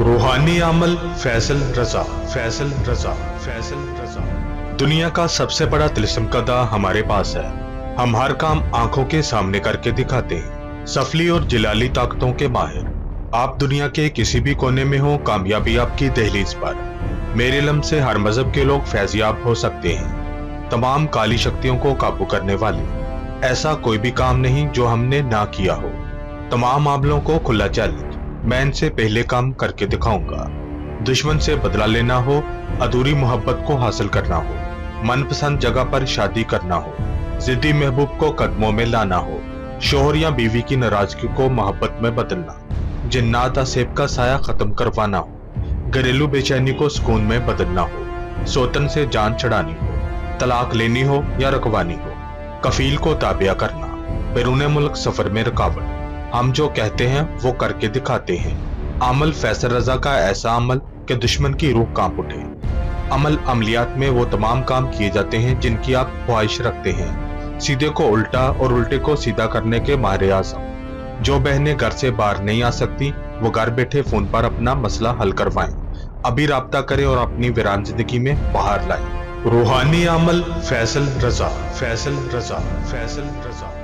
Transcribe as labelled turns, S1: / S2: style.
S1: रूहानी अमल फैसल रजा, फैसल रजा, फैसल रजा। दुनिया का सबसे बड़ा तिलिस्म कदा हमारे पास है। हम हर काम आंखों के सामने करके दिखाते हैं, सफली और जिलाली ताकतों के माहिर। आप दुनिया के किसी भी कोने में हो, कामयाबी आपकी दहलीज पर। मेरे इल्म से हर मजहब के लोग फैजियाब हो सकते हैं, तमाम काली शक्तियों को काबू करने वाले। ऐसा कोई भी काम नहीं जो हमने ना किया हो। तमाम मामलों को खुला चैलेंज, मैं इनसे पहले काम करके दिखाऊंगा। दुश्मन से बदला लेना हो, अधूरी मोहब्बत को हासिल करना हो, मनपसंद जगह पर शादी करना हो, जिद्दी महबूब को कदमों में लाना हो, शोहर या बीवी की नाराजगी को मोहब्बत में बदलना, जिन्नात सेब का साया खत्म करवाना हो, घरेलू बेचैनी को सुकून में बदलना हो, सोतन से जान छड़ानी हो, तलाक लेनी हो या रखवानी हो, कफील को ताबिया करना, बैरून मुल्क सफर में रुकावट। हम जो कहते हैं वो करके दिखाते हैं। अमल फैसल रजा का ऐसा अमल कि दुश्मन की रूह कांप उठे। अमल अमलियात में वो तमाम काम किए जाते हैं जिनकी आप ख्वाहिश रखते हैं। सीधे को उल्टा और उल्टे को सीधा करने के माहिर आज़म। जो बहनें घर से बाहर नहीं आ सकती वो घर बैठे फोन पर अपना मसला हल करवाएं। अभी राब्ता करें और अपनी वीरान जिंदगी में बाहर लाएं। रूहानी अमल फैसल रजा, फैसल रजा, फैसल रजा।